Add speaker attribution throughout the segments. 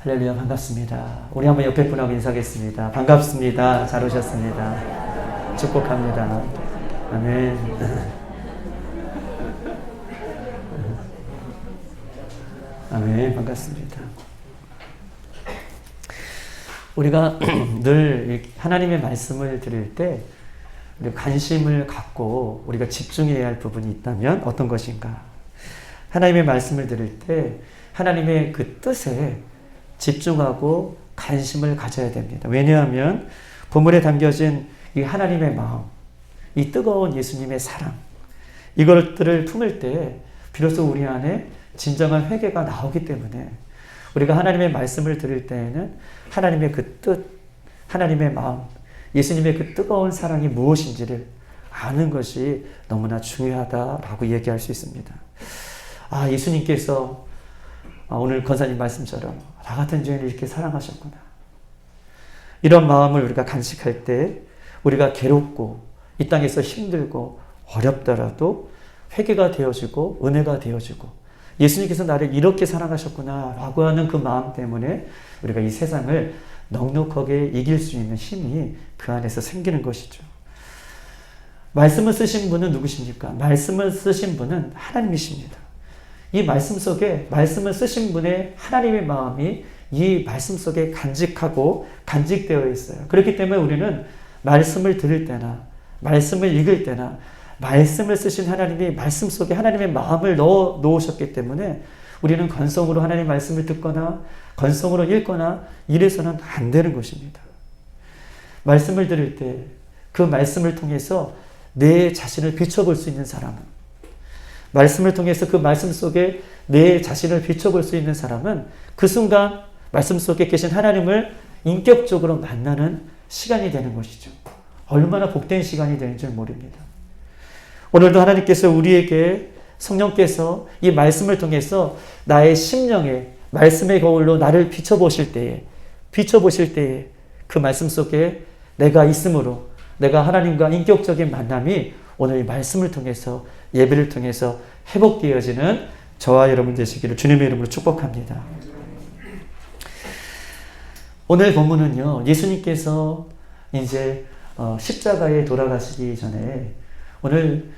Speaker 1: 할렐루야, 반갑습니다. 우리 한번 옆에 분하고 인사하겠습니다. 반갑습니다. 잘 오셨습니다. 축복합니다. 아멘. 아멘. 반갑습니다. 우리가 늘 하나님의 말씀을 들을 때 관심을 갖고 우리가 집중해야 할 부분이 있다면 어떤 것인가? 하나님의 말씀을 들을 때 하나님의 그 뜻에 집중하고 관심을 가져야 됩니다. 왜냐하면 본문에 담겨진 이 하나님의 마음, 이 뜨거운 예수님의 사랑, 이것들을 품을 때 비로소 우리 안에 진정한 회개가 나오기 때문에 우리가 하나님의 말씀을 들을 때에는 하나님의 그 뜻, 하나님의 마음, 예수님의 그 뜨거운 사랑이 무엇인지를 아는 것이 너무나 중요하다라고 얘기할 수 있습니다. 예수님께서 오늘 권사님 말씀처럼 나 같은 죄인을 이렇게 사랑하셨구나. 이런 마음을 우리가 간직할 때 우리가 괴롭고 이 땅에서 힘들고 어렵더라도 회개가 되어지고 은혜가 되어지고 예수님께서 나를 이렇게 사랑하셨구나 라고 하는 그 마음 때문에 우리가 이 세상을 넉넉하게 이길 수 있는 힘이 그 안에서 생기는 것이죠. 말씀을 쓰신 분은 누구십니까? 말씀을 쓰신 분은 하나님이십니다. 이 말씀 속에 말씀을 쓰신 분의 하나님의 마음이 이 말씀 속에 간직되어 있어요. 그렇기 때문에 우리는 말씀을 들을 때나 말씀을 읽을 때나 말씀을 쓰신 하나님이 말씀 속에 하나님의 마음을 넣어 놓으셨기 때문에 우리는 건성으로 하나님의 말씀을 듣거나 건성으로 읽거나 이래서는 안 되는 것입니다. 말씀을 들을 때 그 말씀을 통해서 내 자신을 비춰볼 수 있는 사람은, 말씀을 통해서 그 말씀 속에 내 자신을 비춰볼 수 있는 사람은 그 순간 말씀 속에 계신 하나님을 인격적으로 만나는 시간이 되는 것이죠. 얼마나 복된 시간이 되는 줄 모릅니다. 오늘도 하나님께서 우리에게 성령께서 이 말씀을 통해서 나의 심령에 말씀의 거울로 나를 비춰보실 때에 그 말씀 속에 내가 있으므로 내가 하나님과 인격적인 만남이 오늘 이 말씀을 통해서 예배를 통해서 회복되어지는 저와 여러분 되시기를 주님의 이름으로 축복합니다. 오늘 본문은요, 예수님께서 이제 십자가에 돌아가시기 전에 오늘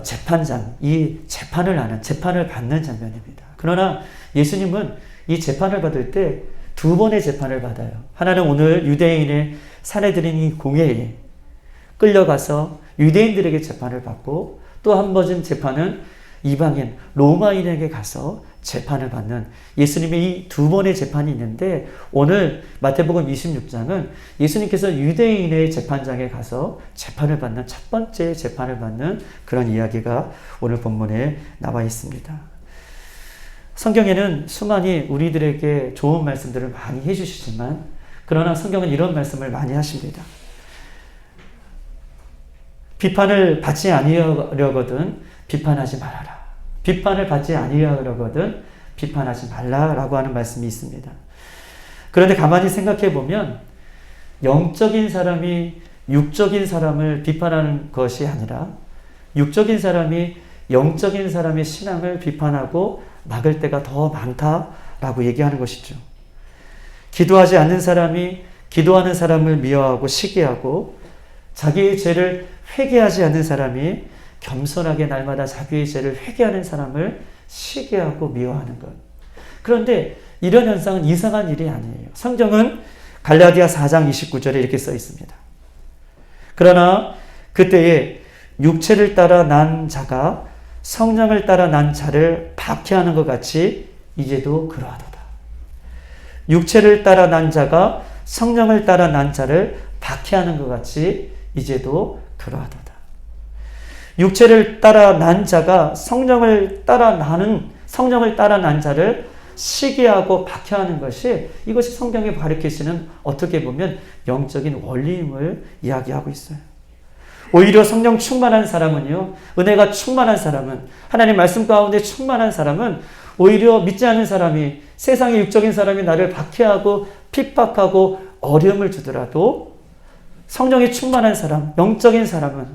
Speaker 1: 재판장, 이 재판을 받는 장면입니다. 그러나 예수님은 이 재판을 받을 때 두 번의 재판을 받아요. 하나는 오늘 유대인의 사내들인 이 공회에 끌려가서 유대인들에게 재판을 받고 또 한 번은 재판은 이방인 로마인에게 가서 재판을 받는 예수님의 이 두 번의 재판이 있는데 오늘 마태복음 26장은 예수님께서 유대인의 재판장에 가서 재판을 받는 첫 번째 재판을 받는 그런 이야기가 오늘 본문에 나와 있습니다. 성경에는 수많이 우리들에게 좋은 말씀들을 많이 해주시지만 그러나 성경은 이런 말씀을 많이 하십니다. 비판을 받지 아니하려거든 비판하지 말아라. 비판을 받지 아니하려거든 비판하지 말라라고 하는 말씀이 있습니다. 그런데 가만히 생각해 보면 영적인 사람이 육적인 사람을 비판하는 것이 아니라 육적인 사람이 영적인 사람의 신앙을 비판하고 막을 때가 더 많다라고 얘기하는 것이죠. 기도하지 않는 사람이 기도하는 사람을 미워하고 시기하고 자기의 죄를 회개하지 않는 사람이 겸손하게 날마다 자기의 죄를 회개하는 사람을 시기하고 미워하는 것. 그런데 이런 현상은 이상한 일이 아니에요. 성경은 갈라디아 4장 29절에 이렇게 써 있습니다. 그러나 그때에 육체를 따라 난 자가 성령을 따라 난 자를 박해하는 것 같이 이제도 그러하도다. 육체를 따라 난 자가 성령을 따라 난 자를 박해하는 것 같이 이제도 그러하도다. 육체를 따라 난 자가 성령을 따라 난 자를 시기하고 박해하는 것이 이것이 성경이 가르치시는 어떻게 보면 영적인 원리임을 이야기하고 있어요. 오히려 성령 충만한 사람은요, 은혜가 충만한 사람은, 하나님 말씀 가운데 충만한 사람은 오히려 믿지 않는 사람이, 세상의 육적인 사람이 나를 박해하고 핍박하고 어려움을 주더라도 성령이 충만한 사람, 영적인 사람은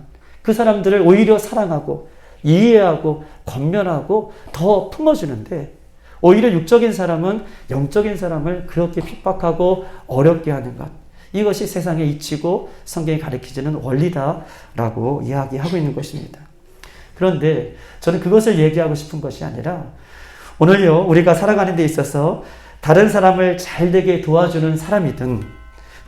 Speaker 1: 그 사람들을 오히려 사랑하고 이해하고 권면하고 더 품어주는데 오히려 육적인 사람은 영적인 사람을 그렇게 핍박하고 어렵게 하는 것. 이것이 세상의 이치고 성경이 가르치는 원리다라고 이야기하고 있는 것입니다. 그런데 저는 그것을 얘기하고 싶은 것이 아니라 오늘요, 우리가 살아가는 데 있어서 다른 사람을 잘되게 도와주는 사람이든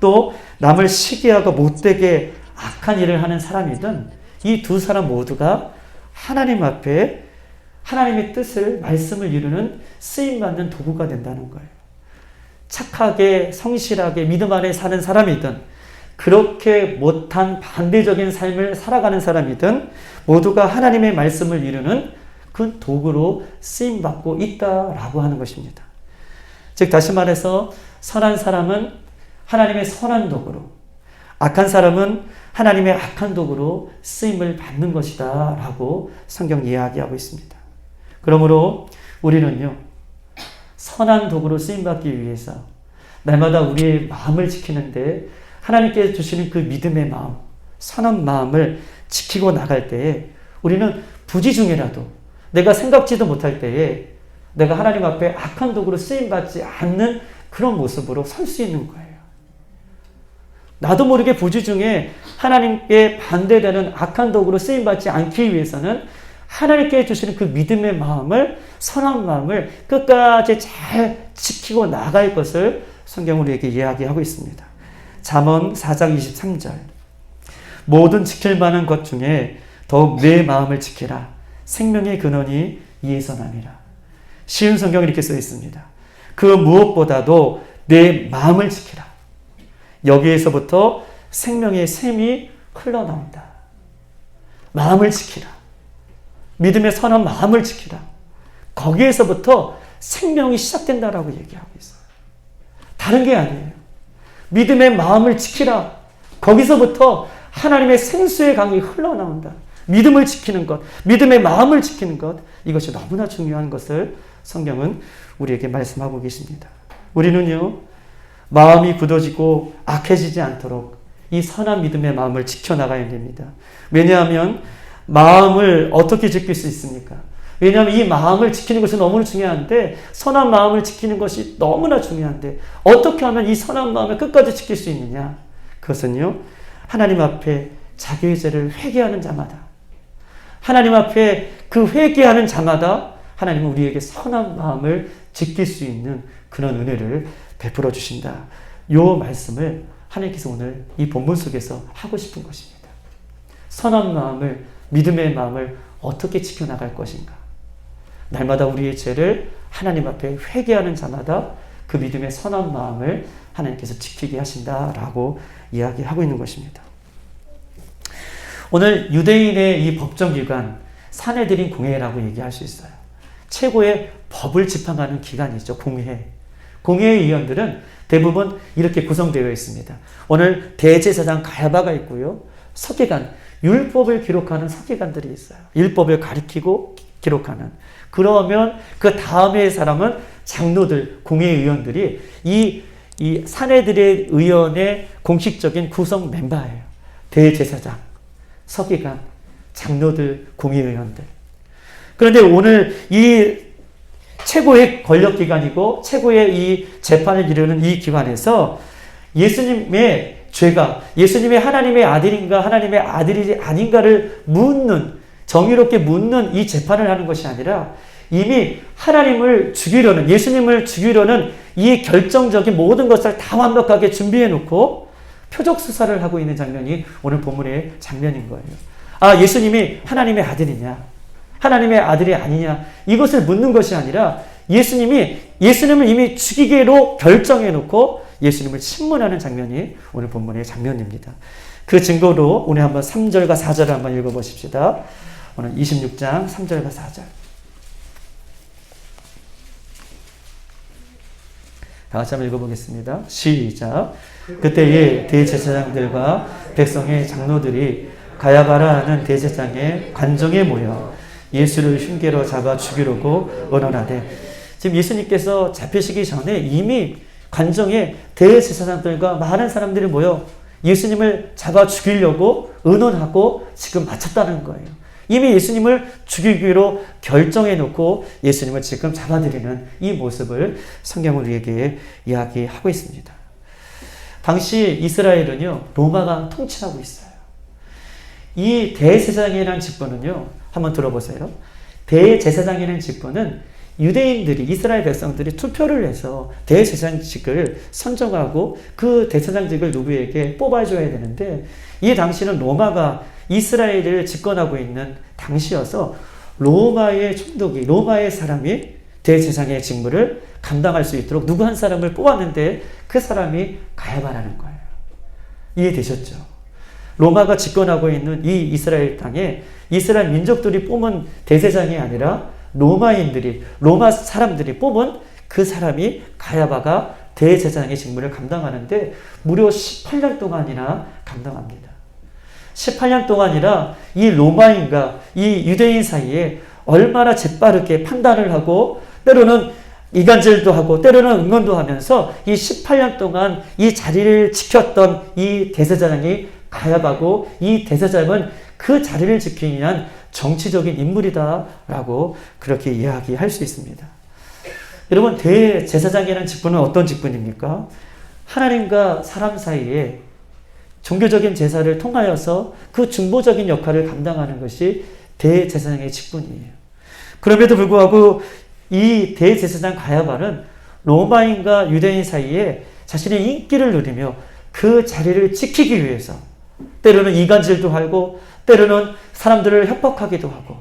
Speaker 1: 또 남을 시기하고 못되게 악한 일을 하는 사람이든 이 두 사람 모두가 하나님 앞에 하나님의 뜻을, 말씀을 이루는 쓰임받는 도구가 된다는 거예요. 착하게 성실하게 믿음 안에 사는 사람이든 그렇게 못한 반대적인 삶을 살아가는 사람이든 모두가 하나님의 말씀을 이루는 그 도구로 쓰임받고 있다라고 하는 것입니다. 즉 다시 말해서 선한 사람은 하나님의 선한 도구로, 악한 사람은 하나님의 악한 도구로 쓰임을 받는 것이다 라고 성경 이야기하고 있습니다. 그러므로 우리는요, 선한 도구로 쓰임받기 위해서 날마다 우리의 마음을 지키는데 하나님께 주시는 그 믿음의 마음, 선한 마음을 지키고 나갈 때에 우리는 부지 중에라도 내가 생각지도 못할 때에 내가 하나님 앞에 악한 도구로 쓰임받지 않는 그런 모습으로 설 수 있는 거예요. 나도 모르게 부지 중에 하나님께 반대되는 악한 도구로 쓰임받지 않기 위해서는 하나님께 주시는 그 믿음의 마음을, 선한 마음을 끝까지 잘 지키고 나갈 것을 성경은 우리에게 이야기하고 있습니다. 잠언 4장 23절 모든 지킬 만한 것 중에 더욱 내 마음을 지키라. 생명의 근원이 이에서 남이라. 쉬운 성경에 이렇게 써 있습니다. 그 무엇보다도 내 마음을 지키라. 여기에서부터 생명의 샘이 흘러나온다. 마음을 지키라. 믿음의 선한 마음을 지키라. 거기에서부터 생명이 시작된다라고 얘기하고 있어요. 다른 게 아니에요. 믿음의 마음을 지키라. 거기서부터 하나님의 생수의 강이 흘러나온다. 믿음을 지키는 것, 믿음의 마음을 지키는 것, 이것이 너무나 중요한 것을 성경은 우리에게 말씀하고 계십니다. 우리는요, 마음이 굳어지고 악해지지 않도록 이 선한 믿음의 마음을 지켜나가야 됩니다. 왜냐하면 마음을 어떻게 지킬 수 있습니까? 왜냐하면 이 마음을 지키는 것이 너무나 중요한데, 선한 마음을 지키는 것이 너무나 중요한데 어떻게 하면 이 선한 마음을 끝까지 지킬 수 있느냐? 그것은요, 하나님 앞에 자기의 죄를 회개하는 자마다, 하나님 앞에 그 회개하는 자마다 하나님은 우리에게 선한 마음을 지킬 수 있는 그런 은혜를 베풀어 주신다. 이 말씀을 하나님께서 오늘 이 본문 속에서 하고 싶은 것입니다. 선한 마음을, 믿음의 마음을 어떻게 지켜나갈 것인가? 날마다 우리의 죄를 하나님 앞에 회개하는 자마다 그 믿음의 선한 마음을 하나님께서 지키게 하신다라고 이야기하고 있는 것입니다. 오늘 유대인의 이 법정기관, 산헤드린 공회라고 얘기할 수 있어요. 최고의 법을 집행하는 기관이죠. 공회. 공회의 위원들은 대부분 이렇게 구성되어 있습니다. 오늘 대제사장 가야바가 있고요. 서기관, 율법을 기록하는 서기관들이 있어요. 율법을 가리키고 기록하는. 그러면 그 다음에 사람은 장로들, 공회의원들이 이 산헤드린 의원의 공식적인 구성 멤버예요. 대제사장, 서기관, 장로들, 공회의원들. 그런데 오늘 이 최고의 권력기관이고 최고의 이 재판을 이루는 이 기관에서 예수님의 죄가 예수님의 하나님의 아들인가 하나님의 아들이 아닌가를 묻는, 정의롭게 묻는 이 재판을 하는 것이 아니라 이미 하나님을 죽이려는, 예수님을 죽이려는 이 결정적인 모든 것을 다 완벽하게 준비해 놓고 표적 수사를 하고 있는 장면이 오늘 본문의 장면인 거예요. 아, 예수님이 하나님의 아들이냐? 하나님의 아들이 아니냐? 이것을 묻는 것이 아니라 예수님을 이미 죽이기로 결정해 놓고 예수님을 신문하는 장면이 오늘 본문의 장면입니다. 그 증거로 오늘 한번 3절과 4절을 한번 읽어보십시다. 오늘 26장 3절과 4절. 다 같이 한번 읽어보겠습니다. 시작. 그때에 대제사장들과 백성의 장로들이 가야바라 하는 대제사장의 관정에 모여 예수를 흉계로 잡아 죽이려고 언언하되, 지금 예수님께서 잡히시기 전에 이미 관정에 대제사장들과 많은 사람들이 모여 예수님을 잡아 죽이려고 의논하고 지금 마쳤다는 거예요. 이미 예수님을 죽이기로 결정해 놓고 예수님을 지금 잡아들이는 이 모습을 성경은 우리에게 이야기하고 있습니다. 당시 이스라엘은요, 로마가 통치하고 있어요. 이 대제사장이라는 직분은요, 한번 들어보세요. 대제사장이라는 직분은 유대인들이, 이스라엘 백성들이 투표를 해서 대제사장직을 선정하고 그 대제사장직을 누구에게 뽑아줘야 되는데, 이 당시는 로마가 이스라엘을 집권하고 있는 당시여서 로마의 총독이, 로마의 사람이 대제사장의 직무를 감당할 수 있도록 누구 한 사람을 뽑았는데 그 사람이 가야바라는 거예요. 이해되셨죠? 로마가 집권하고 있는 이 이스라엘 땅에 이스라엘 민족들이 뽑은 대제사장이 아니라 로마인들이, 로마 사람들이 뽑은 그 사람이 가야바가 대제사장의 직무를 감당하는데 무려 18년 동안이나 감당합니다. 18년 동안이나 이 로마인과 이 유대인 사이에 얼마나 재빠르게 판단을 하고 때로는 이간질도 하고 때로는 응원도 하면서 이 18년 동안 이 자리를 지켰던 이 대제사장이 가야바고, 이 대제사장은 그 자리를 지키기 위한 정치적인 인물이다라고 그렇게 이야기할 수 있습니다. 여러분, 대제사장이라는 직분은 어떤 직분입니까? 하나님과 사람 사이에 종교적인 제사를 통하여서 그 중보적인 역할을 감당하는 것이 대제사장의 직분이에요. 그럼에도 불구하고 이 대제사장 가야바는 로마인과 유대인 사이에 자신의 인기를 누리며 그 자리를 지키기 위해서 때로는 이간질도 하고 때로는 사람들을 협박하기도 하고,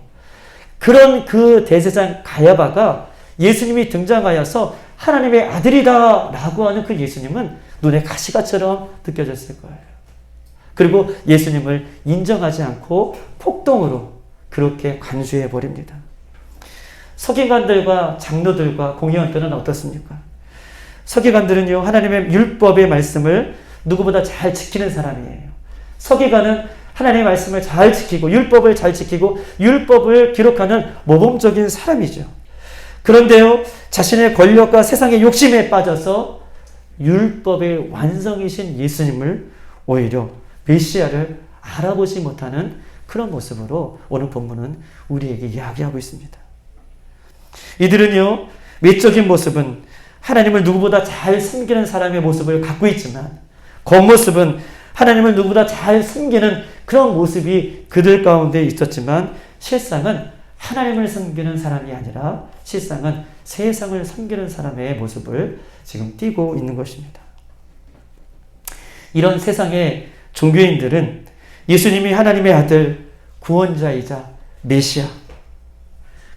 Speaker 1: 그런 그 대제사장 가야바가 예수님이 등장하여서 하나님의 아들이다 라고 하는 그 예수님은 눈에 가시가처럼 느껴졌을 거예요. 그리고 예수님을 인정하지 않고 폭동으로 그렇게 간주해 버립니다. 서기관들과 장로들과 공의원들은 어떻습니까? 서기관들은요, 하나님의 율법의 말씀을 누구보다 잘 지키는 사람이에요. 서기관은 하나님의 말씀을 잘 지키고 율법을 잘 지키고 율법을 기록하는 모범적인 사람이죠. 그런데요, 자신의 권력과 세상의 욕심에 빠져서 율법의 완성이신 예수님을 오히려 메시아를 알아보지 못하는 그런 모습으로 오늘 본문은 우리에게 이야기하고 있습니다. 이들은요, 외적인 모습은 하나님을 누구보다 잘 섬기는 사람의 모습을 갖고 있지만 겉모습은 하나님을 누구보다 잘 섬기는 그런 모습이 그들 가운데 있었지만 실상은 하나님을 섬기는 사람이 아니라 실상은 세상을 섬기는 사람의 모습을 지금 띠고 있는 것입니다. 이런 세상의 종교인들은 예수님이 하나님의 아들, 구원자이자 메시아,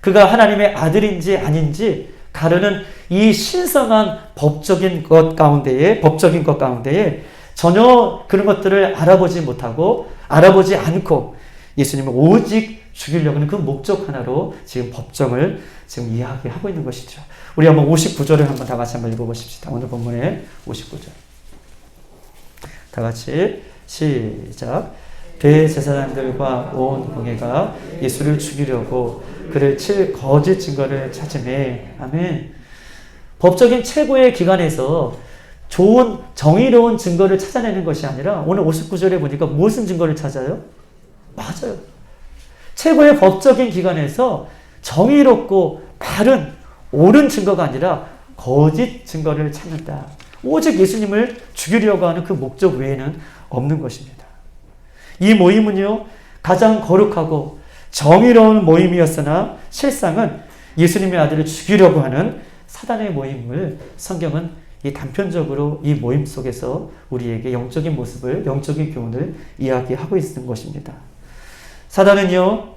Speaker 1: 그가 하나님의 아들인지 아닌지 가르는 이 신성한 법적인 것 가운데에 전혀 그런 것들을 알아보지 못하고 알아보지 않고 예수님을 오직 죽이려고 하는 그 목적 하나로 지금 법정을 지금 이야기하고 있는 것이죠. 우리 한번 59절을 한번 다 같이 한번 읽어보십시다. 오늘 본문의 59절. 다 같이 시작. 대제사장들과 온 공회가 예수를 죽이려고 그를 칠 거짓 증거를 찾으매. 아멘. 법적인 최고의 기관에서 좋은 정의로운 증거를 찾아내는 것이 아니라 오늘 59절에 보니까 무슨 증거를 찾아요? 맞아요. 최고의 법적인 기관에서 정의롭고 바른 옳은 증거가 아니라 거짓 증거를 찾는다. 오직 예수님을 죽이려고 하는 그 목적 외에는 없는 것입니다. 이 모임은요, 가장 거룩하고 정의로운 모임이었으나 실상은 예수님의 아들을 죽이려고 하는 사단의 모임을 성경은 이 단편적으로 이 모임 속에서 우리에게 영적인 모습을, 영적인 교훈을 이야기하고 있는 것입니다. 사단은요,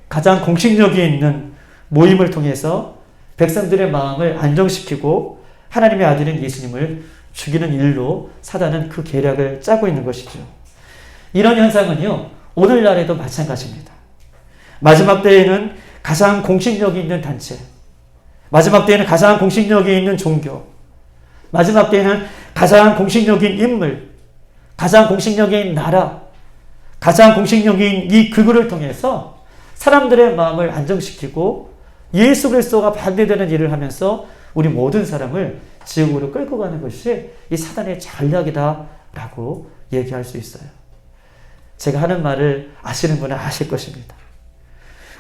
Speaker 1: 가장 공식력이 있는 모임을 통해서 백성들의 마음을 안정시키고 하나님의 아들인 예수님을 죽이는 일로 사단은 그 계략을 짜고 있는 것이죠. 이런 현상은요, 오늘날에도 마찬가지입니다. 마지막 때에는 가장 공식력이 있는 단체, 마지막 때에는 가장 공식력이 있는 종교, 마지막 때에는 가장 공식력인 인물, 가장 공식력인 나라, 가장 공식력인 이 극우를 통해서 사람들의 마음을 안정시키고 예수 그리스도가 반대되는 일을 하면서 우리 모든 사람을 지옥으로 끌고 가는 것이 이 사단의 전략이다라고 얘기할 수 있어요. 제가 하는 말을 아시는 분은 아실 것입니다.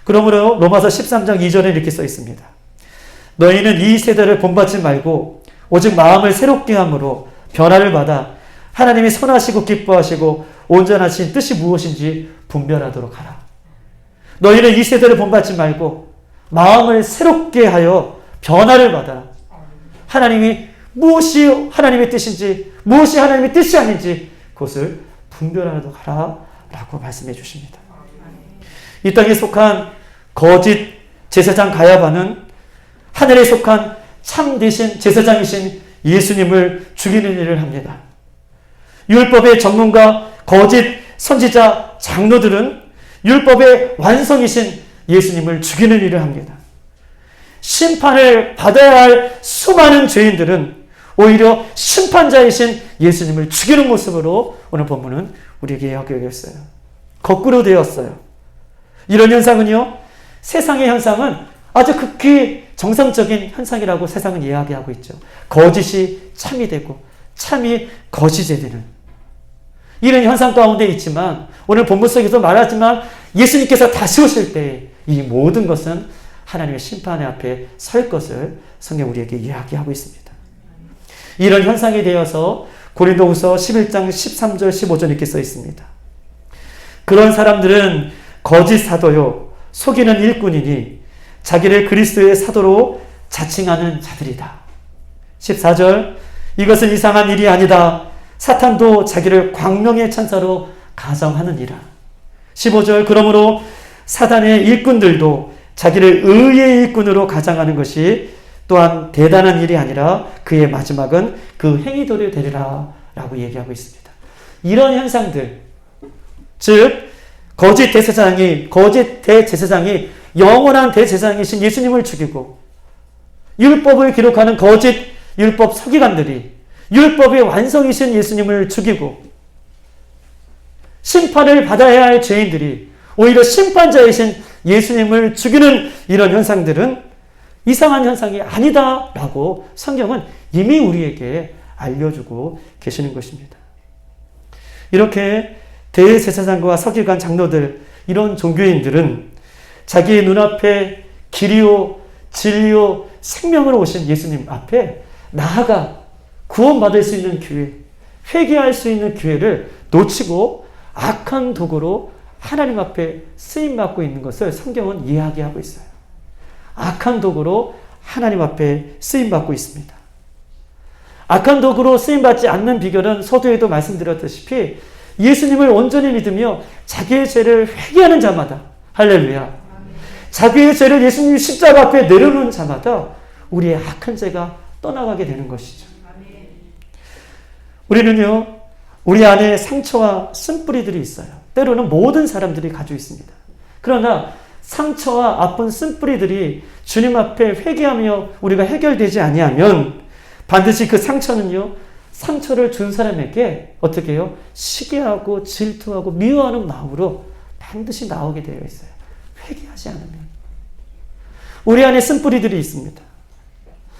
Speaker 1: 그러므로 로마서 13장 2절에 이렇게 써 있습니다. 너희는 이 세대를 본받지 말고 오직 마음을 새롭게 함으로 변화를 받아 하나님이 선하시고 기뻐하시고 온전하신 뜻이 무엇인지 분별하도록 하라. 너희는 이 세대를 본받지 말고 마음을 새롭게 하여 변화를 받아 하나님이 무엇이 하나님의 뜻인지 무엇이 하나님의 뜻이 아닌지 그것을 분별하도록 하라 라고 말씀해 주십니다. 이 땅에 속한 거짓 제사장 가야바는 하늘에 속한 참 대신 제사장이신 예수님을 죽이는 일을 합니다. 율법의 전문가 거짓 선지자 장로들은 율법의 완성이신 예수님을 죽이는 일을 합니다. 심판을 받아야 할 수많은 죄인들은 오히려 심판자이신 예수님을 죽이는 모습으로 오늘 본문은 우리에게 이야기하고 있어요. 거꾸로 되었어요. 이런 현상은요, 세상의 현상은 아주 극히 정상적인 현상이라고 세상은 이야기하고 있죠. 거짓이 참이 되고 참이 거짓이 되는 이런 현상 가운데 있지만 오늘 본문 속에서 말하지만 예수님께서 다시 오실 때 이 모든 것은 하나님의 심판의 앞에 설 것을 성경 우리에게 이야기하고 있습니다. 이런 현상이 되어서 고린도후서 11장 13절 15절 이렇게 써 있습니다. 그런 사람들은 거짓 사도요 속이는 일꾼이니 자기를 그리스도의 사도로 자칭하는 자들이다. 14절 이것은 이상한 일이 아니다. 사탄도 자기를 광명의 천사로 가정하느니라. 15절 그러므로 사단의 일꾼들도 자기를 의의 일꾼으로 가장하는 것이 또한 대단한 일이 아니라 그의 마지막은 그 행위대로 되리라 라고 얘기하고 있습니다. 이런 현상들, 즉 거짓 대제사장이 영원한 대제사장이신 예수님을 죽이고 율법을 기록하는 거짓 율법 서기관들이 율법의 완성이신 예수님을 죽이고 심판을 받아야 할 죄인들이 오히려 심판자이신 예수님을 죽이는 이런 현상들은 이상한 현상이 아니다라고 성경은 이미 우리에게 알려주고 계시는 것입니다. 이렇게 대제사장과 서기관 장로들 이런 종교인들은 자기의 눈앞에 길이요 진리요 생명으로 오신 예수님 앞에 나아가 구원받을 수 있는 기회, 회개할 수 있는 기회를 놓치고 악한 도구로 하나님 앞에 쓰임받고 있는 것을 성경은 이야기하고 있어요. 악한 도구로 하나님 앞에 쓰임받고 있습니다. 악한 도구로 쓰임받지 않는 비결은 서두에도 말씀드렸다시피 예수님을 온전히 믿으며 자기의 죄를 회개하는 자마다 할렐루야 자기의 죄를 예수님 십자가 앞에 내려놓는 자마다 우리의 악한 죄가 떠나가게 되는 것이죠. 우리는요 우리 안에 상처와 쓴뿌리들이 있어요. 때로는 모든 사람들이 가지고 있습니다. 그러나 상처와 아픈 쓴뿌리들이 주님 앞에 회개하며 우리가 해결되지 아니하면 반드시 그 상처는요 상처를 준 사람에게 어떻게 해요? 시기하고 질투하고 미워하는 마음으로 반드시 나오게 되어 있어요. 회개하지 않으면. 우리 안에 쓴뿌리들이 있습니다.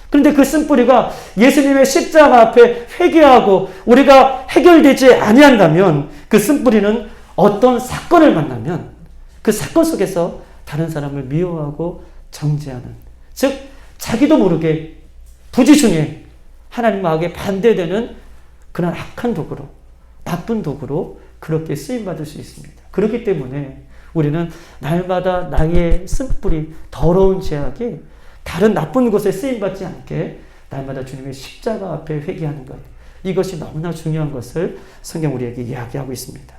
Speaker 1: 그런데 그 쓴뿌리가 예수님의 십자가 앞에 회개하고 우리가 해결되지 아니한다면 그 쓴뿌리는 어떤 사건을 만나면 그 사건 속에서 다른 사람을 미워하고 정죄하는 즉 자기도 모르게 부지중에 하나님 마음에 반대되는 그런 악한 도구로 나쁜 도구로 그렇게 쓰임받을 수 있습니다. 그렇기 때문에 우리는 날마다 나의 쓴뿌리 더러운 죄악이 다른 나쁜 곳에 쓰임받지 않게 날마다 주님의 십자가 앞에 회개하는 것 이것이 너무나 중요한 것을 성경 우리에게 이야기하고 있습니다.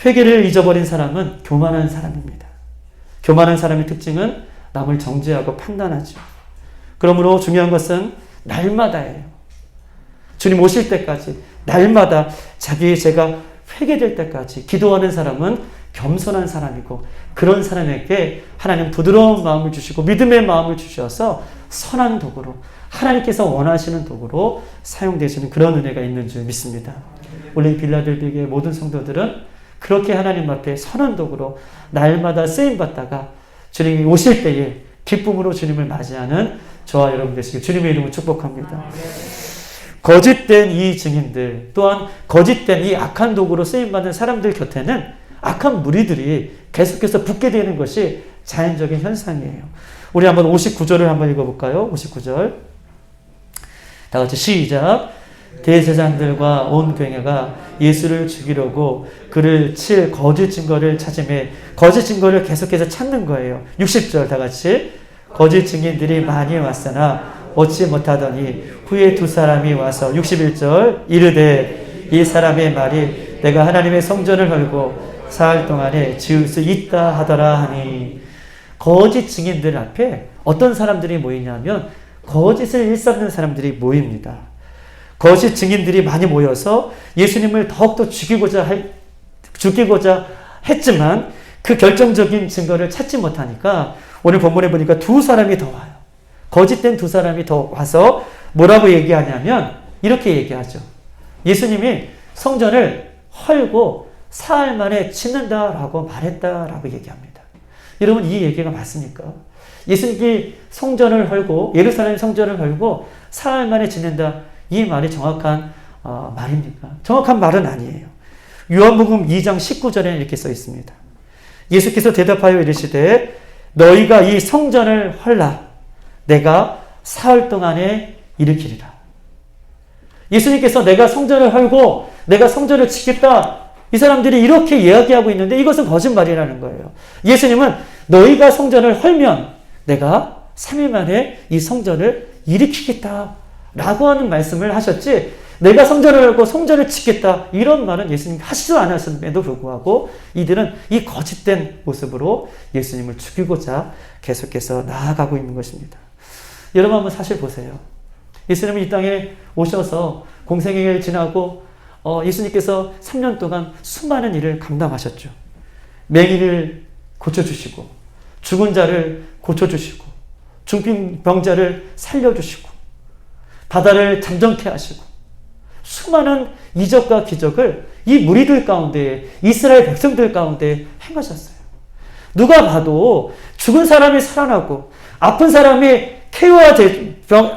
Speaker 1: 회개를 잊어버린 사람은 교만한 사람입니다. 교만한 사람의 특징은 남을 정죄하고 판단하죠. 그러므로 중요한 것은 날마다예요. 주님 오실 때까지 날마다 자기의 죄가 회개될 때까지 기도하는 사람은 겸손한 사람이고 그런 사람에게 하나님 부드러운 마음을 주시고 믿음의 마음을 주셔서 선한 도구로 하나님께서 원하시는 도구로 사용되시는 그런 은혜가 있는 줄 믿습니다. 원래 빌라델비의 모든 성도들은 그렇게 하나님 앞에 선한 도구로 날마다 쓰임받다가 주님이 오실 때에 기쁨으로 주님을 맞이하는 저와 여러분 되시길 주님의 이름으로 축복합니다. 거짓된 이 증인들 또한 거짓된 이 악한 도구로 쓰임받는 사람들 곁에는 악한 무리들이 계속해서 붙게 되는 것이 자연적인 현상이에요. 우리 한번 59절을 한번 읽어볼까요? 59절. 다 같이 시작. 대제사장들과 온 교회가 예수를 죽이려고 그를 칠 거짓 증거를 찾으며 거짓 증거를 계속해서 찾는 거예요. 60절 다 같이. 거짓 증인들이 많이 왔으나 얻지 못하더니 후에 두 사람이 와서 61절 이르되 이 사람의 말이 내가 하나님의 성전을 헐고 사흘 동안에 지을 수 있다 하더라 하니, 거짓 증인들 앞에 어떤 사람들이 모이냐면 거짓을 일삼는 사람들이 모입니다. 거짓 증인들이 많이 모여서 예수님을 더욱더 죽이고자 했지만 그 결정적인 증거를 찾지 못하니까 오늘 본문에 보니까 두 사람이 더 와요. 거짓된 두 사람이 더 와서 뭐라고 얘기하냐면 이렇게 얘기하죠. 예수님이 성전을 헐고 사흘 만에 짓는다라고 말했다라고 얘기합니다. 여러분, 이 얘기가 맞습니까? 예수님이 성전을 헐고, 예루살렘 성전을 헐고 사흘 만에 짓는다, 이 말이 정확한 말입니까? 정확한 말은 아니에요. 요한복음 2장 19절에 이렇게 써 있습니다. 예수께서 대답하여 이르시되 너희가 이 성전을 헐라 내가 사흘 동안에 일으키리라. 예수님께서 내가 성전을 헐고 내가 성전을 짓겠다, 이 사람들이 이렇게 이야기하고 있는데 이것은 거짓말이라는 거예요. 예수님은 너희가 성전을 헐면 내가 3일 만에 이 성전을 일으키겠다 라고 하는 말씀을 하셨지, 내가 성전을 헐고 성전을 짓겠다 이런 말은 예수님이 하시지도 않았음에도 불구하고 이들은 이 거짓된 모습으로 예수님을 죽이고자 계속해서 나아가고 있는 것입니다. 여러분 한번 사실 보세요. 예수님은 이 땅에 오셔서 공생애를 지나고 예수님께서 3년 동안 수많은 일을 감당하셨죠. 맹인을 고쳐주시고 죽은 자를 고쳐주시고 중풍병자를 살려주시고 바다를 잠잠케 하시고 수많은 이적과 기적을 이 무리들 가운데, 이스라엘 백성들 가운데 행하셨어요. 누가 봐도 죽은 사람이 살아나고 아픈 사람이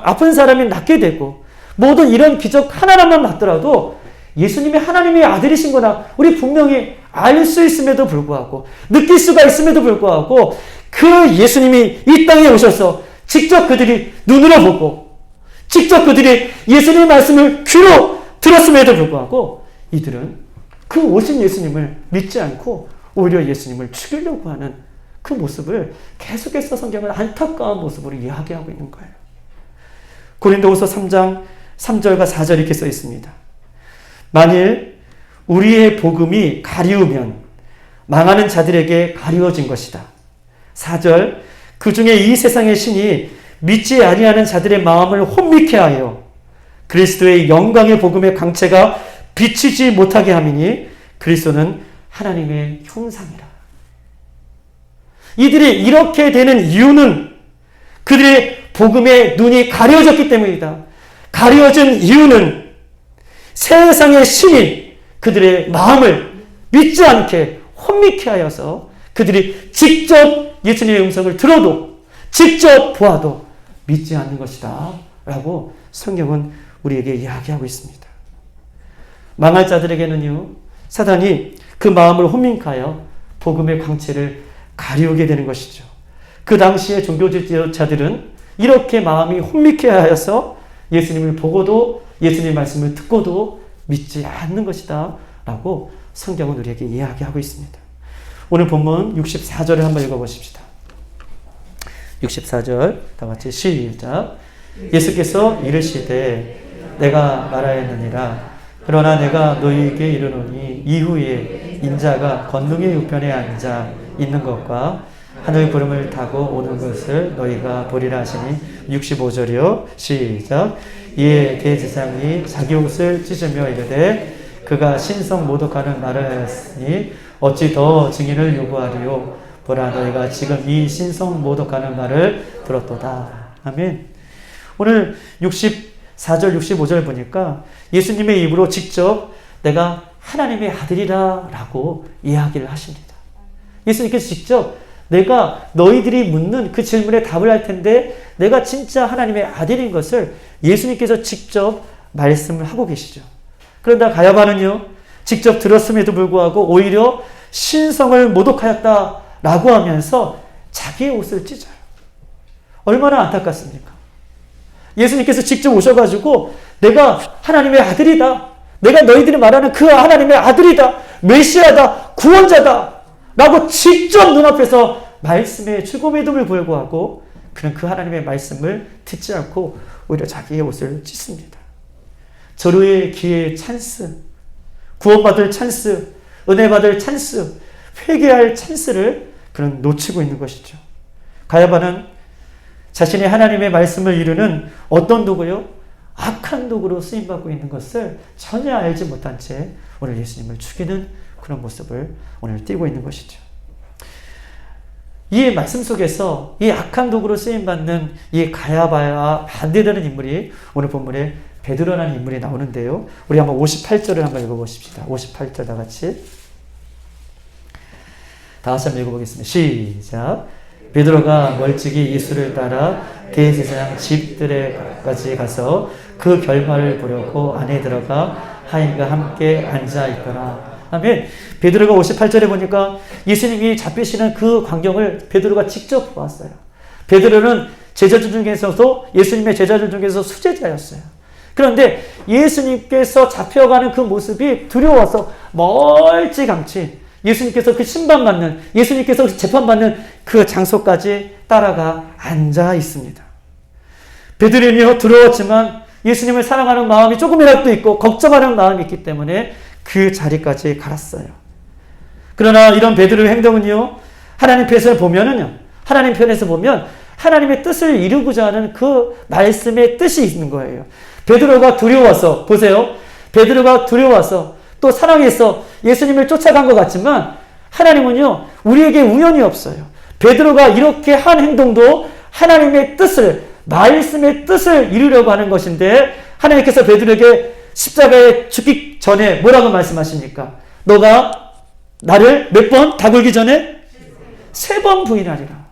Speaker 1: 아픈 사람이 낫게 되고 모든 이런 기적 하나만 봤더라도 예수님이 하나님의 아들이신 거나 우리 분명히 알 수 있음에도 불구하고, 느낄 수가 있음에도 불구하고 그 예수님이 이 땅에 오셔서 직접 그들이 눈으로 보고 직접 그들이 예수님의 말씀을 귀로 들었음에도 불구하고 이들은 그 오신 예수님을 믿지 않고 오히려 예수님을 죽이려고 하는 그 모습을 계속해서 성경은 안타까운 모습으로 이야기하고 있는 거예요. 고린도후서 3장 3절과 4절 이렇게 써 있습니다. 만일 우리의 복음이 가리우면 망하는 자들에게 가리워진 것이다. 4절 그 중에 이 세상의 신이 믿지 아니하는 자들의 마음을 혼미케 하여 그리스도의 영광의 복음의 강체가 비치지 못하게 함이니 그리스도는 하나님의 형상이라. 이들이 이렇게 되는 이유는 그들의 복음의 눈이 가려졌기 때문이다. 가려진 이유는 세상의 신이 그들의 마음을 믿지 않게 혼미케 하여서 그들이 직접 예수님의 음성을 들어도 직접 보아도 믿지 않는 것이다 라고 성경은 우리에게 이야기하고 있습니다. 망할 자들에게는요, 사단이 그 마음을 혼미케하여 복음의 광채를 가리우게 되는 것이죠. 그 당시의 종교 지도자들은 이렇게 마음이 혼미케 하여서 예수님을 보고도 예수님의 말씀을 듣고도 믿지 않는 것이다 라고 성경은 우리에게 이야기하고 있습니다. 오늘 본문 64절을 한번 읽어보십시다. 64절 다 같이 시작. 예수께서 이르시되 내가 말하였느니라. 그러나 내가 너희에게 이르노니 이후에 인자가 권능의 우편에 앉아 있는 것과 하늘 구름을 타고 오는 것을 너희가 보리라 하시니. 65절이요. 시작. 이에 대제사장이 자기 옷을 찢으며 이르되 그가 신성 모독하는 말을 하였으니 어찌 더 증인을 요구하리요. 보라 너희가 지금 이 신성 모독하는 말을 들었도다. 아멘. 오늘 64절 65절 보니까 예수님의 입으로 직접 내가 하나님의 아들이라 라고 이야기를 하십니다. 예수님께서 직접 내가 너희들이 묻는 그 질문에 답을 할 텐데 내가 진짜 하나님의 아들인 것을 예수님께서 직접 말씀을 하고 계시죠. 그런데 가야바는요, 직접 들었음에도 불구하고 오히려 신성을 모독하였다라고 하면서 자기의 옷을 찢어요. 얼마나 안타깝습니까? 예수님께서 직접 오셔가지고 내가 하나님의 아들이다. 내가 너희들이 말하는 그 하나님의 아들이다. 메시아다. 구원자다. 라고 직접 눈앞에서 말씀에 죽음에도 불구하고 그는 그 하나님의 말씀을 듣지 않고 오히려 자기의 옷을 찢습니다. 절호의 기회의 찬스, 구원받을 찬스, 은혜 받을 찬스, 회개할 찬스를 그는 놓치고 있는 것이죠. 가야바는 자신이 하나님의 말씀을 이루는 어떤 도구요? 악한 도구로 쓰임받고 있는 것을 전혀 알지 못한 채 오늘 예수님을 죽이는 그런 모습을 오늘 띄고 있는 것이죠. 이 말씀 속에서 이 악한 도구로 쓰임받는 이 가야바와 반대되는 인물이 오늘 본문에 베드로라는 인물이 나오는데요. 우리 한번 58절을 한번 읽어보십시다. 58절 다 같이 한번 읽어보겠습니다. 시작. 베드로가 멀찍이 예수를 따라 대제사장 집들에까지 가서 그 결말을 보려고 안에 들어가 하인과 함께 앉아있더라. 아멘. 베드로가 58절에 보니까 예수님이 잡히시는 그 광경을 베드로가 직접 보았어요. 베드로는 제자들 중에서도 예수님의 제자들 중에서 수제자였어요. 그런데 예수님께서 잡혀가는 그 모습이 두려워서 멀찌감치 예수님께서 그 심판받는, 예수님께서 재판받는 그 장소까지 따라가 앉아 있습니다. 베드로는요, 두려웠지만 예수님을 사랑하는 마음이 조금이라도 있고 걱정하는 마음이 있기 때문에 그 자리까지 갈았어요. 그러나 이런 베드로의 행동은요, 하나님 편에서 보면은요, 하나님 편에서 보면 하나님의 뜻을 이루고자 하는 그 말씀의 뜻이 있는 거예요. 베드로가 두려워서, 보세요. 베드로가 두려워서 또 사랑해서 예수님을 쫓아간 것 같지만 하나님은요, 우리에게 우연이 없어요. 베드로가 이렇게 한 행동도 하나님의 뜻을, 말씀의 뜻을 이루려고 하는 것인데 하나님께서 베드로에게 십자가에 죽기 전에 뭐라고 말씀하십니까? 너가 나를 몇 번? 다 굴기 전에? 3번 부인하리라.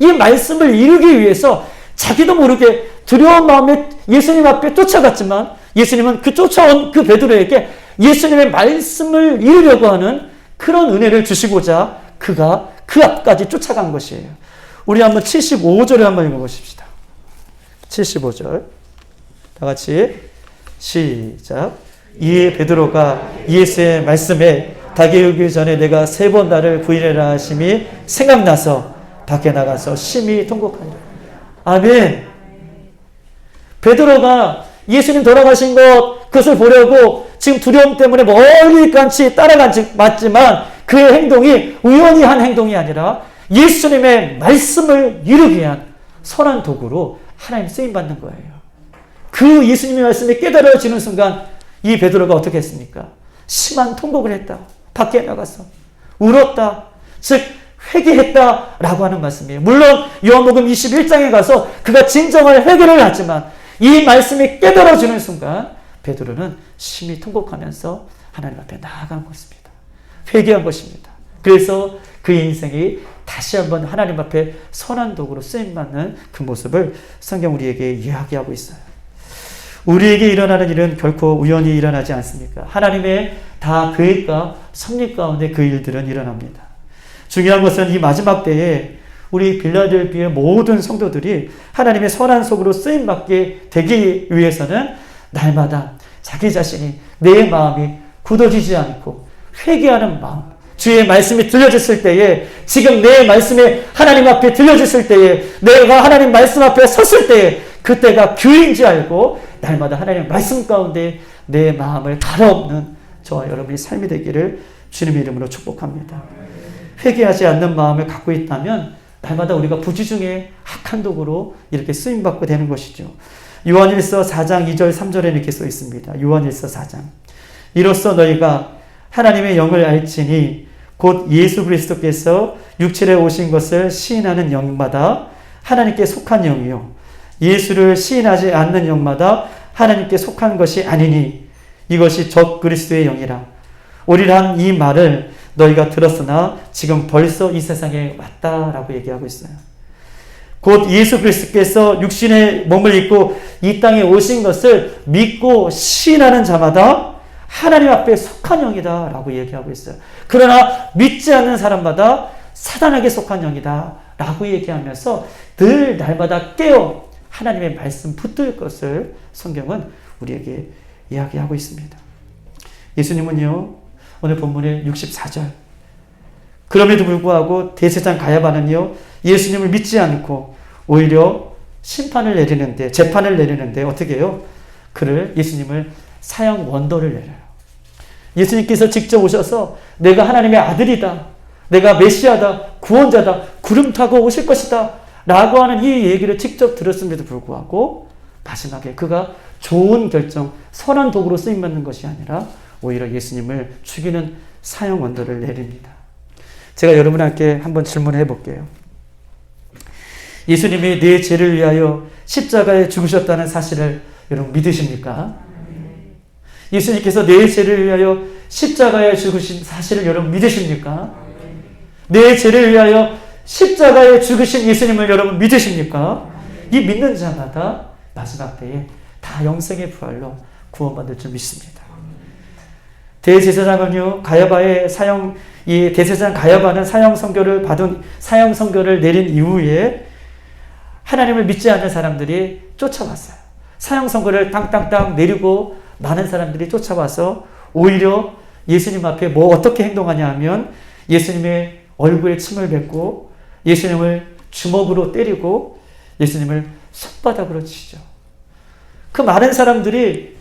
Speaker 1: 이 말씀을 이루기 위해서 자기도 모르게 두려운 마음에 예수님 앞에 쫓아갔지만 예수님은 그 쫓아온 그 베드로에게 예수님의 말씀을 이루려고 하는 그런 은혜를 주시고자 그가 그 앞까지 쫓아간 것이에요. 우리 한번 75절을 한번 읽어보십시다. 75절 다 같이 시작. 이에 베드로가 예수의 말씀에 닭이 오기 전에 내가 3번 나를 부인해라 하심이 생각나서 밖에 나가서 심히 통곡하니라. 아멘. 베드로가 예수님 돌아가신 그것을 보려고 지금 두려움 때문에 멀리까지 따라가지 맞지만 그의 행동이 우연히 한 행동이 아니라 예수님의 말씀을 이루기 위한 선한 도구로 하나님 쓰임받는 거예요. 그 예수님의 말씀이 깨달아지는 순간 이 베드로가 어떻게 했습니까? 심한 통곡을 했다. 밖에 나가서 울었다. 즉 회개했다라고 하는 말씀이에요. 물론 요한복음 21장에 가서 그가 진정한 회개를 하지만 이 말씀이 깨달아지는 순간 베드로는 심히 통곡하면서 하나님 앞에 나아간 것입니다. 회개한 것입니다. 그래서 그의 인생이 다시 한번 하나님 앞에 선한 도구로 쓰임받는 그 모습을 성경 우리에게 이야기하고 있어요. 우리에게 일어나는 일은 결코 우연히 일어나지 않습니까? 하나님의 다 계획과 섭리 가운데 그 일들은 일어납니다. 중요한 것은 이 마지막 때에 우리 빌라델피아의 모든 성도들이 하나님의 선한 속으로 쓰임받게 되기 위해서는 날마다 자기 자신이 내 마음이 굳어지지 않고 회개하는 마음, 주의 말씀이 들려졌을 때에 지금 내 말씀이 하나님 앞에 들려졌을 때에 내가 하나님 말씀 앞에 섰을 때에 그때가 교회인지 알고 날마다 하나님 말씀 가운데 내 마음을 갈아엎는 저와 여러분의 삶이 되기를 주님의 이름으로 축복합니다. 회개하지 않는 마음을 갖고 있다면 날마다 우리가 부지중에 악한 도구로 이렇게 쓰임받고 되는 것이죠. 요한일서 4장 2절 3절에 이렇게 써 있습니다. 요한일서 4장. 이로써 너희가 하나님의 영을 알지니 곧 예수 그리스도께서 육체에 오신 것을 시인하는 영마다 하나님께 속한 영이요 예수를 시인하지 않는 영마다 하나님께 속한 것이 아니니 이것이 적 그리스도의 영이라. 오리란 이 말을 너희가 들었으나 지금 벌써 이 세상에 왔다라고 얘기하고 있어요. 곧 예수 그리스도께서 육신의 몸을 입고 이 땅에 오신 것을 믿고 시인하는 자마다 하나님 앞에 속한 영이다 라고 얘기하고 있어요. 그러나 믿지 않는 사람마다 사단에게 속한 영이다 라고 얘기하면서 늘 날마다 깨어 하나님의 말씀 붙들 것을 성경은 우리에게 이야기하고 있습니다. 예수님은요, 오늘 본문의 64절, 그럼에도 불구하고 대제사장 가야바는요, 예수님을 믿지 않고 오히려 심판을 내리는데, 재판을 내리는데 어떻게 해요? 예수님을 사형 원도를 내려요. 예수님께서 직접 오셔서 내가 하나님의 아들이다, 내가 메시아다, 구원자다, 구름 타고 오실 것이다 라고 하는 이 얘기를 직접 들었음에도 불구하고 마지막에 그가 좋은 결정, 선한 도구로 쓰임받는 것이 아니라 오히려 예수님을 죽이는 사형 원도를 내립니다. 제가 여러분께 한번 질문해 볼게요. 예수님이 내 죄를 위하여 십자가에 죽으셨다는 사실을 여러분 믿으십니까? 예수님께서 내 죄를 위하여 십자가에 죽으신 사실을 여러분 믿으십니까? 내 죄를 위하여 십자가에 죽으신 예수님을 여러분 믿으십니까? 이 믿는 자마다 마지막 때에 다 영생의 부활로 구원받을 줄 믿습니다. 대제사장은요, 이 대제사장 가야바는 사형 선고를 내린 이후에 하나님을 믿지 않는 사람들이 쫓아왔어요. 사형 선고를 땅땅땅 내리고 많은 사람들이 쫓아와서 오히려 예수님 앞에 어떻게 행동하냐 하면 예수님의 얼굴에 침을 뱉고 예수님을 주먹으로 때리고 예수님을 손바닥으로 치죠. 그 많은 사람들이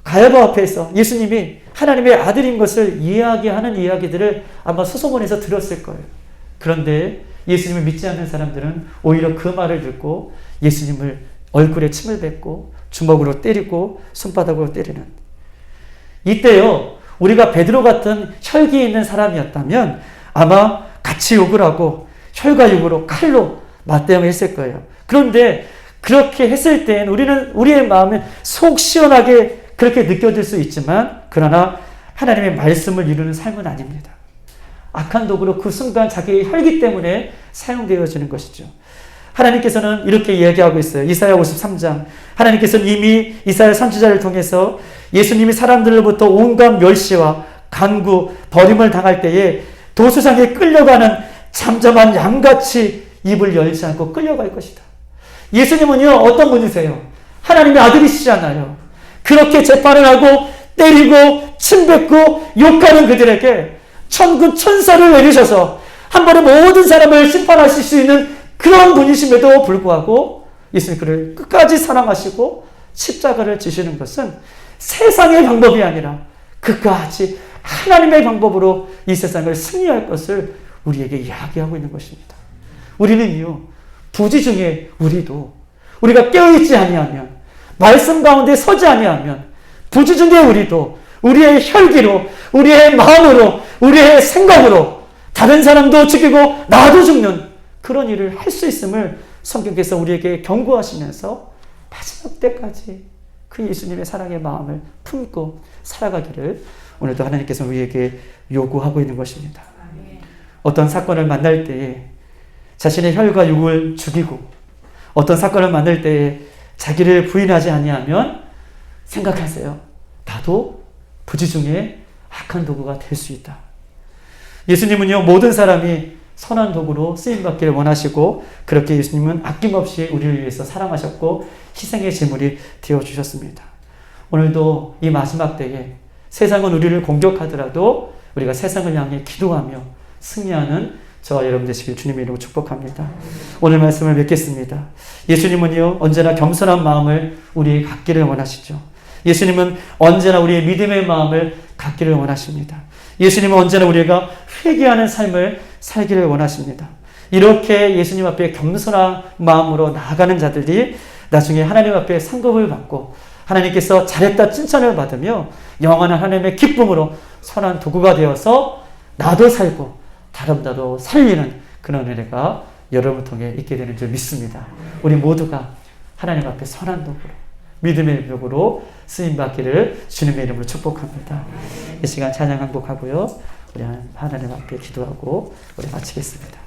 Speaker 1: 가야바 앞에서 예수님이 하나님의 아들인 것을 이야기하는 이야기들을 아마 소소문에서 들었을 거예요. 그런데 예수님을 믿지 않는 사람들은 오히려 그 말을 듣고 예수님을 얼굴에 침을 뱉고 주먹으로 때리고 손바닥으로 때리는, 이때요 우리가 베드로 같은 혈기 있는 사람이었다면 아마 같이 욕을 하고 혈과 육으로 칼로 맞대응했을 거예요. 그런데 그렇게 했을 땐 우리의 마음은 속 시원하게 그렇게 느껴질 수 있지만, 그러나 하나님의 말씀을 이루는 삶은 아닙니다. 악한 도구로 그 순간 자기의 혈기 때문에 사용되어지는 것이죠. 하나님께서는 이렇게 이야기하고 있어요. 이사야 53장. 하나님께서는 이미 이사야 선지자를 통해서 예수님이 사람들로부터 온갖 멸시와 간구, 버림을 당할 때에 도수장에 끌려가는 잠잠한 양같이 입을 열지 않고 끌려갈 것이다. 예수님은요, 어떤 분이세요? 하나님의 아들이시잖아요. 그렇게 재판을 하고 때리고 침뱉고 욕하는 그들에게 천군 천사를 내리셔서 한 번에 모든 사람을 심판하실 수 있는 그런 분이심에도 불구하고 예수님 그를 끝까지 사랑하시고 십자가를 지시는 것은 세상의 방법이 아니라 끝까지 하나님의 방법으로 이 세상을 승리할 것을 우리에게 이야기하고 있는 것입니다. 우리는요, 부지 중에 우리가 깨어있지 아니하면, 말씀 가운데 서지 아니하면, 부지 중에 우리도 우리의 혈기로, 우리의 마음으로, 우리의 생각으로 다른 사람도 죽이고 나도 죽는 그런 일을 할 수 있음을 성경께서 우리에게 경고하시면서 마지막 때까지 그 예수님의 사랑의 마음을 품고 살아가기를 오늘도 하나님께서 우리에게 요구하고 있는 것입니다. 어떤 사건을 만날 때에 자신의 혈과 육을 죽이고, 어떤 사건을 만날 때에 자기를 부인하지 아니하면 생각하세요. 나도 부지 중에 악한 도구가 될 수 있다. 예수님은요, 모든 사람이 선한 도구로 쓰임받기를 원하시고, 그렇게 예수님은 아낌없이 우리를 위해서 사랑하셨고 희생의 제물이 되어주셨습니다. 오늘도 이 마지막 때에 세상은 우리를 공격하더라도 우리가 세상을 향해 기도하며 승리하는 저와 여러분 되시길 주님의 이름으로 축복합니다. 오늘 말씀을 맺겠습니다. 예수님은요, 언제나 겸손한 마음을 우리에게 갖기를 원하시죠. 예수님은 언제나 우리의 믿음의 마음을 갖기를 원하십니다. 예수님은 언제나 우리가 회개하는 삶을 살기를 원하십니다. 이렇게 예수님 앞에 겸손한 마음으로 나아가는 자들이 나중에 하나님 앞에 상급을 받고 하나님께서 잘했다 칭찬을 받으며 영원한 하나님의 기쁨으로 선한 도구가 되어서 나도 살고 다른 자도 살리는 그런 은혜가 여러분을 통해 있게 되는 줄 믿습니다. 우리 모두가 하나님 앞에 선한 도구로, 믿음의 벽으로 쓰임받기를 주님의 이름으로 축복합니다. 이 시간 찬양 항복하고요, 우리 하나님 앞에 기도하고 우리 마치겠습니다.